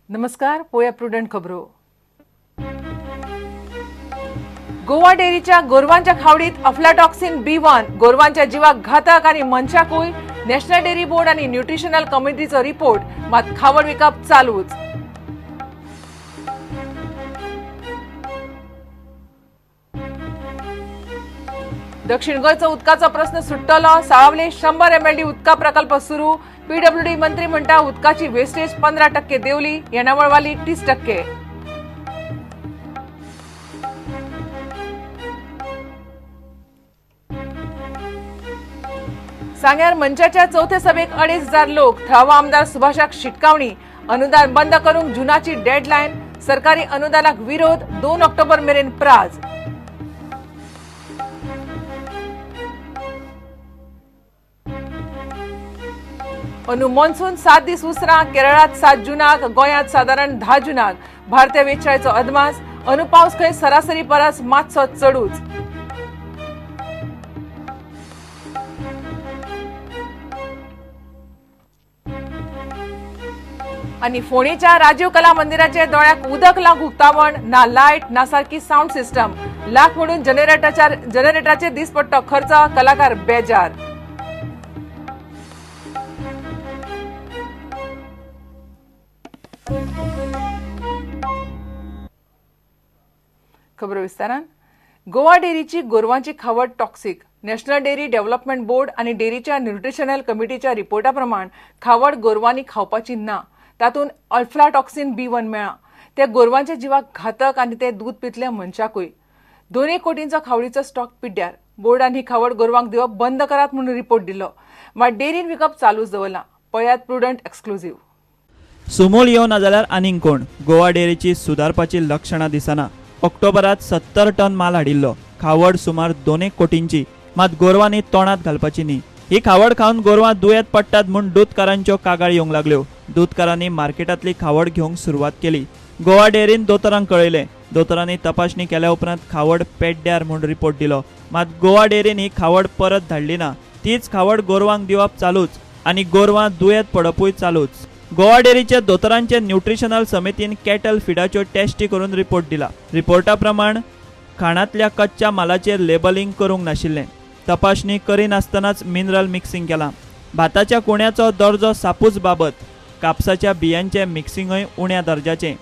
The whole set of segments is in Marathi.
नमस्कार. पोया प्रुडंट खबरो. गोवा डेअरीच्या गोरवांच्या खावडीत अफ्लाटॉक्सिन B1 गोरवांच्या जीवाक घातक आणि मनशाकूय नॅशनल डेअरी बोर्ड आणि न्यूट्रिशनल कमिटीचो रिपोर्ट. मात खावड विकप चालूच. दक्षिण गोंयचो उदकाचो प्रश्न सुट्टलो. साळावले 100 MLD उदका प्रकल्प सुरू. PWD मंत्री म्हणटा उदकाची वेस्टेज 15% देवली. येणावळवाली 30%. सांग्यार मंचाच्या चौथे सभेक 2,500 लोक. थळावो आमदार सुभाषाक शिटकावणी. अनुदान बंद करूंक जुनाची डेडलायन. सरकारी अनुदानाक विरोध. 2 ऑक्टोबर मेरेन प्राज. अंदू मॉन्सून 7 दीस उसरा. केरळात 7 जूनाक. गोंयांत साधारण 10 जूनाक. भारतीय वेधशाळेचो अदमास. अंदू पावस खंय सरासरी परस मातसो चडूच. आणि फोणेच्या राजीव कला मंदिराचे दोळ्याक उदक लागूंक तावण. ना लायट ना सारकी साऊंड सिस्टम. लाख म्हणून जनरेटराचेर दीस पडटो खर्च. कलाकार बेजार. खबर विस्तारान. गोवा डेअरीची गोरवांची खावड toxic. National dairy development board आणि डेअरीच्या न्यूट्रिशनल कमिटीच्या रिपोर्टा प्रमाण खावड गोरवांनी खावपाची ना. तातूंत अफ्लाटॉक्सिन B1 मेळ्ळा. ते गोरवांच्या जिवाक घातक आणि ते दूध पितल्या मनशाकूय. 2 कोटींचो खावडीचो स्टॉक पिड्ड्यार. बोर्डान ही खावड गोरवांक दिवप बंद करात म्हणून रिपोर्ट दिलो. मात डेअरीन विकप चालूच दवरला. पळयात प्रुडंट एक्सक्लुझिव्ह. सुमोल येवं ना जाल्यार आनीक कोण. गोवा डेअरीची सुदारपाची लक्षणां दिसना. ऑक्टोबरात 70 टन माल हाडिल्लो. खावड सुमार 2 कोटींची. मात गोरवांनी तोंडात घालपाची न्ही. ही खावड खावन गोरवां दुयेंत पडटात म्हूण दूधकारांच्यो कागाळ येवंक लागल्यो. दूधकारांनी मार्केटांतली खावड घेवंक सुरवात केली. गोवा डेअरीन दोतोरांक कळयलें. दोतोरांनी तपासणी केल्या उपरांत खावड पेड्ड्यार म्हूण रिपोर्ट दिलो. मात गोवा डेअरीन ही खावड परत धाडली ना. तीच खावड गोरवांक दिवप चालूच आनी गोरवां दुयेंत पडपूय चालूच. गोवा डेअरीच्या दोतोरांचे न्यूट्रिशनल समितीन कॅटल फिडाच्यो टेस्टी करून रिपोर्ट दिला. रिपोर्टा प्रमाण खाणांतल्या कच्च्या मालाचेर लेबलिंग करूंक नाशिल्लें. तपासणी करिनासतनाच मिनरल मिक्सिंग केलां. भाताच्या कुण्याचो दर्जो सापूच बाबत. कापसाच्या बियांचे मिक्सिंगय उण्या दर्जाचें.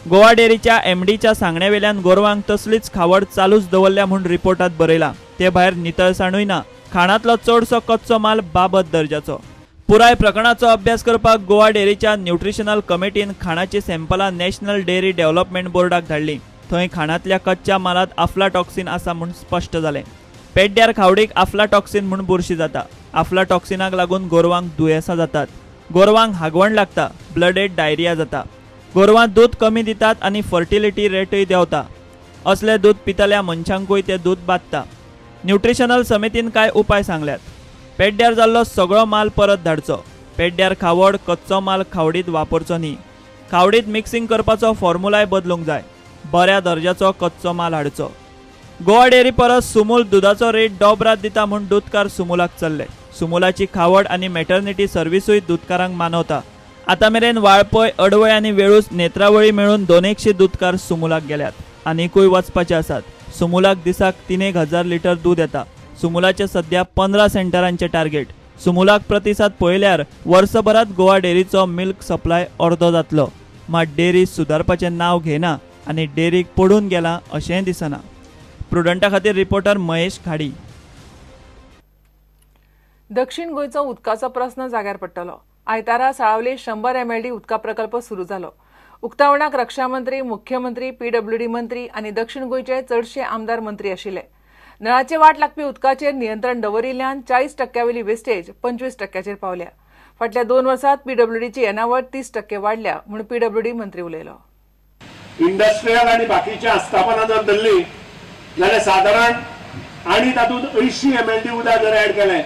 गोवा डेअरीच्या MDच्या सांगण्यावेल्यान गोरवांक तसलीच खावड चालूच दवरल्या म्हूण रिपोर्टात बरयला. ते भायर नितळसाणूय ना. खाणांतलो चडसो कच्चो माल बाबत दर्जाचो. पुराय प्रकरणाचो अभ्यास करपाक गोवा डेअरीच्या न्यूट्रिशनल कमिटीन खाणाची सॅम्पलां नॅशनल डेअरी डेव्हलपमेंट बोर्डाक धाडली. थंय खाणांतल्या कच्च्या मालात अफ्लाटॉक्सिन आसा म्हूण स्पश्ट जालें. पेड्ड्यार खावडीक अफ्लाटॉक्सिन म्हूण बुरशी जाता. अफ्लाटॉक्सिनाक लागून गोरवांक दुयेंसां जातात. गोरवांक हागवण लागता. ब्लडेड डायरिया जाता. गोरवां दूध कमी दितात आनी फर्टिलिटी रेटय देंवता. असलें दूध पितल्या मनशांकूय तें दूध बादता. न्यूट्रिशनल समितीन कांय उपाय सांगल्यात. पेड्ड्यार जाल्लो सगळो माल परत धाडचो. पेड्ड्यार खावड कच्चो माल खावडीत वापरचो न्ही. खावडीत मिक्सिंग करपाचो फॉर्म्युलाय बदलूंक जाय. बऱ्या दर्जाचो कच्चो माल हाडचो. गोवा डेअरी परस सुमूल दुधाचो रेट डोबरात दिता म्हूण दूधकार सुमूलाक चल्ले. सुमूलाची खावड आनी मॅटर्निटी सर्व्हिसूय दूधकारांक मानवता. आतां मेरेन वाळपय, अडवय आनी वेळूच नेत्रावळी मेळून 200 दूधकार सुमूलाक गेल्यात. आनीकूय वचपाचे आसात. सुमूलाक दिसाक 3000 लिटर दूध येता. सुमूलाचे सध्या 15 सेंटरांचे टार्गेट. सुमूलाक प्रतिसाद पळयल्यार वर्सभरात गोवा डेअरीचो मिल्क सप्लाय अर्दो जातलो. मात डेअरी सुदारपाचें नांव घेना आनी डेअरीक पडून गेला अशेंय दिसना. प्रुडंटा खातीर रिपोर्टर महेश खाडी. दक्षिण गोंयचो उदकाचो प्रस्न जाग्यार पडटलो. आयतारा साळावले 100 MLD उदका प्रकल्प सुरू जालो. उक्तावणाक रक्षा मंत्री, मुख्यमंत्री, PWD मंत्री आनी दक्षिण गोंयचे चडशे आमदार मंत्री आशिल्ले. नळाचे वाट लागपी उदकाचेर नियंत्रण दवरिल्ल्यान 40% वयली वेस्टेज 25%चेर पावल्या. फाटल्या 2 वर्सांत PWDची येणावळ 30% वाडल्या म्हूण PWD मंत्री उलयलो. इंडस्ट्रियल आणि बाकीच्या आस्थापनां जर धरली जाल्यार साधारण आणि तातूंत 80 MLD उदक जर ऍड केलें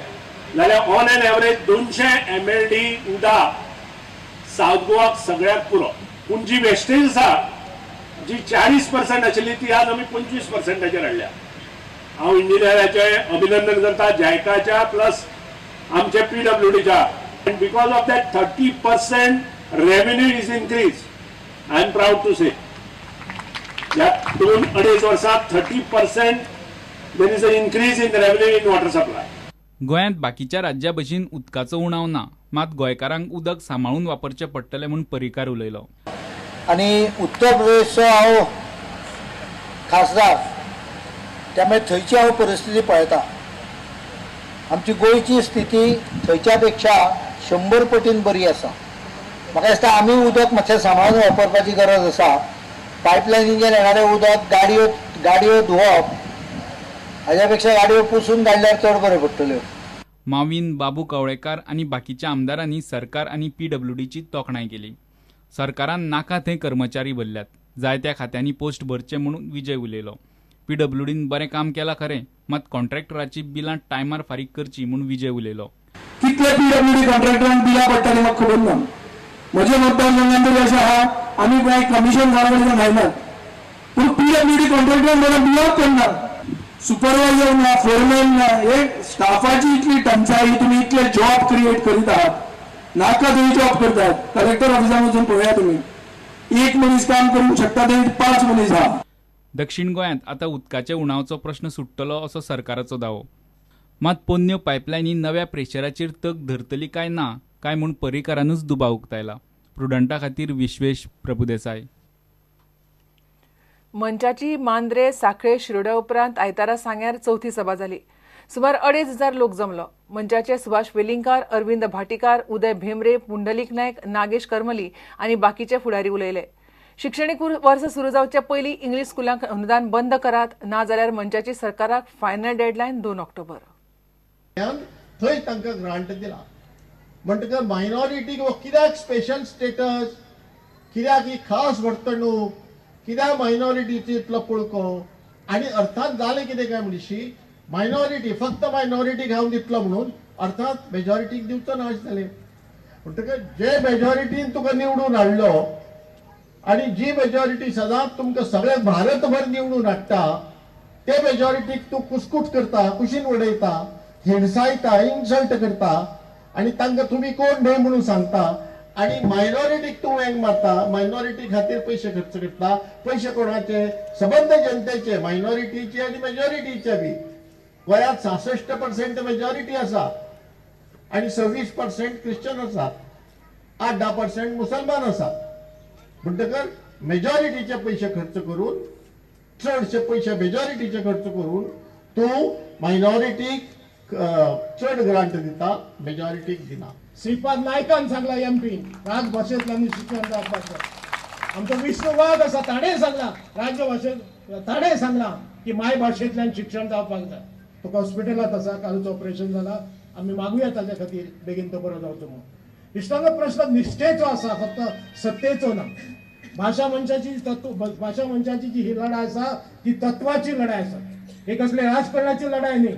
जाल्यार ऑन एन एवरेज 200 MLD उदक साऊथ गोवाक सगळ्याक पुरो. पूण जी वेस्टेज आसा जी 40% आशिल्ली ती आज आमी 25%चेर हाडल्या. हांव इंजिनियराचे अभिनंदन करता, जायकाच्या प्लस आमचे PWDच्या. And because of that 30% revenue is increased. I am proud to say या 2-2.5 वर्षात 30% there is a increase in the revenue in water supply. गोंयांत बाकीच्या राज्या भशेन उदकाचो उणाव ना, मात गोंयकारांक उदक सांबाळून वापरचें पडटलें म्हूण परिकार उलयलो. आणि उत्तर प्रदेशचो हांव खासदार, त्यामुळे थंयची हांव परिस्थिती पळयता. आमची गोंयची स्थिती थंयच्या पेक्षा 100 पटीन बरी आसा. म्हाका दिसता आमी उदक मातशें सांबाळून वापरपाची गरज आसा. पायपलायनींतल्यान येणारें उदक गाडयो धुवप हाज्या पेक्षा गाडयो पुसून काडल्यार चड बऱ्यो पडटल्यो. माविन, बाबू कवळेकार आनी बाकीच्या आमदारांनी सरकार आनी PWDची तोखणाय केली. सरकारान नाका थंय कर्मचारी भरल्यात, जायत्या खात्यांनी पोस्ट भरचे म्हणून विजय उलयलो. PWDन बरें काम केलां खरें, मात कॉन्ट्रॅक्टराची बिलां टायमार फारीक करची म्हूण विजय उलयलो. कितले PWD कॉन्ट्रॅक्टरांक बिलां पडटलीं म्हाका खबर ना. म्हजे मतदारसंघात तरी अशें आहा, आमी कांय कमिशन घालून घायनात, पूण PWD कॉन्ट्रॅक्टरांक बरें बिलां पडनात. सुपरवायझर ना, फोरमॅन ना, हे स्टाफाची इतली टंचाई, तुम्ही इतले जॉब क्रिएट करीत आहात. नाका थंय जॉब करतात. कलेक्टर ऑफिसांत वचून पळया तुमी, 1 मनीस काम करूंक शकता थंय 5 मनीस आहा. दक्षिण गोंयांत आतां उदकाच्या उणावाचो प्रश्न सुट्टलो असो सरकाराचो दावो. मात पोन्न्यो पायपलायनी नव्या प्रेशराचेर तग धरतली काय ना काय म्हूण परिकारानूच दुबाव उक्तायला. प्रुडंटा खातीर विश्वेश प्रभुदेसाय. मंचाची मांद्रे साखळे शिरोड्या उपरांत आयतारा सांग्यार चवथी सभा जाली. सुमार 2,500 लोक जमलो. मंचाचे सुभाष वेलिंगकार, अरविंद भाटीकार, उदय भेंब्रे, पुंडलीक नायक, नागेश करमली आनी बाकीचे फुडारी उलयले. शिक्षणीक वर्स सुरू जावचे पयलीं इंग्लीश स्कुलांक अनुदान बंद करात, ना जाल्यार मंचाची सरकाराक फायनल डेडलायन 2 ऑक्टोबर. थंय तांकां ग्रांट दिला. म्हणटकर मायनॉरिटीक हो कित्याक स्पेशल स्टेटस, कित्याक ही खास वर्तणूक, कित्याक मायनॉरिटीची इतलो पळको, आनी अर्थात जालें कितें काय म्हणशी, मायनॉरिटी फक्त मायनॉरिटीक हांव दितलो म्हणून अर्थात मेजॉरिटीक दिवचो ना अशें जालें. म्हणटकर जे मेजॉरिटीन तुका निवडून हाडलो आनी जी मेजॉरिटी सदांच तुमकां सगळे भारतभर निवडून हाडटा, ते मेजॉरिटीक तूं कुसकूट करता, कुशीन उडयता, हिणसायता, इन्सल्ट करता आनी तांकां तुमी कोण न्हय म्हणून सांगता, आनी मायनॉरिटीक तूं वेंग मारता, मायनॉरिटी खातीर पयशे खर्च करता. पयशे कोणाचे? सबंद जनतेचे, मायनॉरिटीचे आनी मेजॉरिटीचे बी. गोंयांत 66% मेजॉरिटी आसा आनी 26% क्रिश्चन आसा, 8-10% मुसलमान आसा. म्हणटकर मेजॉरिटीचे पयशे खर्च करून, चडशे पयशे मेजॉरिटीचे खर्च करून तूं मायनॉरिटीक चड ग्रांट दिता, मेजॉरिटीक दिना. श्रीपाद नायकान सांगला MP राजभाषेंतल्यान शिक्षण जावपाक जाय. आमचो विष्णू वाघ आसा ताणें सांगला राजभाषेंत, ताणें सांगला की मायभाशेंतल्यान शिक्षण जावपाक जाय. तुका हॉस्पिटलांत आसा, कालूच ऑपरेशन जाला, आमी मागुया ताच्या खातीर बेगीन तो बरो जावचो म्हणून. इश्टांचो प्रश्न निश्ठेचो आसा, फक्त सत्तेचो ना. भाशा मंचाची जी ही लढाई आसा ती तत्वाची लढाई आसा. हे कसले राजकारणाची लढाई न्ही.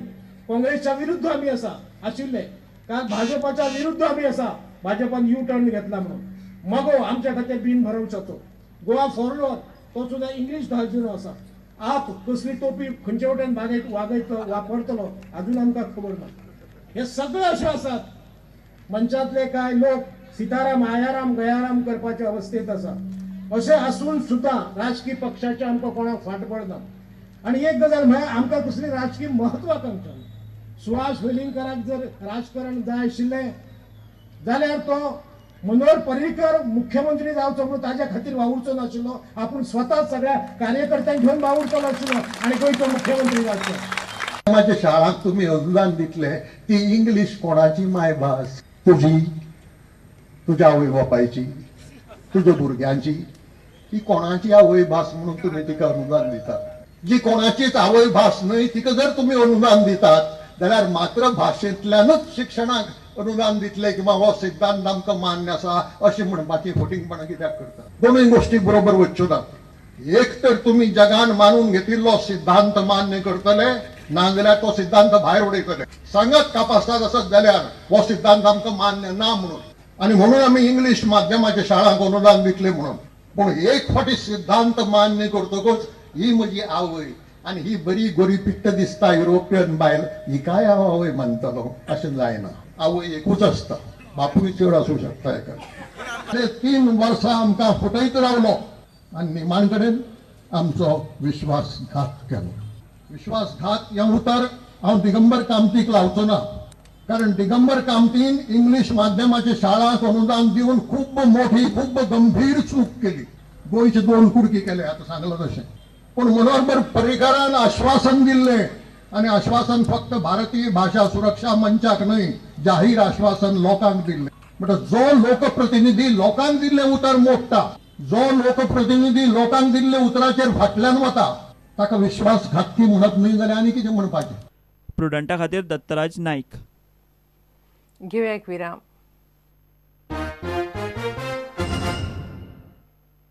काँग्रेसच्या विरुद्ध आमी आशिल्ले, कारण भाजपाच्या विरुद्ध आमी आसा. भाजपान U-टर्न घेतला म्हणून मगो आमच्या खातीर बीन भरवशाचो. गोवा फॉरवर्ड तो सुद्धा इंग्लीश धार्जिनो आसा. आप कसली टोपी खंयचे वटेन वापरतलो अजून आमकां खबर ना. हे सगळे अशे आसात. मंचातले काय लोक सिताराम आयाराम गयाराम करपाच्या अवस्थेत आसा. अशें आसून सुद्धा राजकीय पक्षाचे आमकां कोणाक फाट पडना. आनी एक गजाल म्हळ्यार आमकां कसली राजकीय महत्वाकांक्षा ना. सुहास वेलिंगकाराक जर राजकारण जाय आशिल्लें जाल्यार तो मनोहर पर्रीकर मुख्यमंत्री जावचो म्हणून ताच्या खातीर वावुरचो नाशिल्लो. आपूण स्वता सगळ्या कार्यकर्त्यांक घेवन वावुरचो नाशिल्लो आनी गोंयचो मुख्यमंत्री जावचो. माझ्या शाळांक तुम्ही अनुदान दितले, ती इंग्लीश कोणाची मायभास? तुझी, तुझ्या आवय बापायची, तुझ्या भुरग्यांची, ही कोणाची आवय भास म्हणून तुम्ही तिका अनुदान दितात? जी कोणाचीच आवय भास न्हय तिका जर तुम्ही अनुदान दितात जाल्यार मातृभाशेंतल्यानूच शिक्षणाक अनुदान दितले किंवा हो सिद्धांत आमकां मान्य आसा अशी म्हणपाची फोटिंगपणां कित्याक करता? दोनूय गोष्टी बरोबर वच्च्यो नात. एक तर तुम्ही जगान मानून घेतिल्लो सिद्धांत मान्य करतले, नाजाल्यार तो सिद्धांत भायर उडयतले. सांगत कापासतात आसत जाल्यार हो सिद्धांत आमकां मान्य ना म्हणून, आनी म्हणून आमी इंग्लीश माध्यमाच्या शाळांक अनुदान दितले म्हणून. पूण एक फावटी सिद्धांत मान्य करतकच ही म्हजी आवय आनी ही बरी गोरी पिट्ट दिसता युरोपियन बायल, ही काय आवय मानतलो? अशें जायना. आवय एकूच आसता, बापूय चड आसूं शकता एका. ते 3 वर्सां आमकां फटयत रावलो आनी निमाण कडेन आमचो विश्वासघात केलो. विश्वासघात हें उतर हांव दिगंबर कामतीक लावचो ना, कारण दिगंबर कामतीन इंग्लीश माध्यमाची शाळांक अनुदान दिवन खूब मोठी खूब गंभीर चूक केली. गोंयचे 2 कुडकी केले आता सांगलो तशें. पूण मनोहर पर्रीकारान आश्वासन दिल्लें आनी आश्वासन फक्त भारतीय भाषा सुरक्षा मंचाक न्हय, जाहीर आश्वासन लोकांक दिल्लें. म्हणटा जो लोकप्रतिनिधी लोकांक दिल्लें उतर मोडटा, जो लोकप्रतिनिधी लोकांक दिल्ले उतराचेर फाटल्यान वता ताका विश्वासघातकी म्हणत न्हय जाल्यार आनी कितें म्हणपाचें. प्रुडंटा खातीर दत्तराज नाईक. घेऊया एक विराम.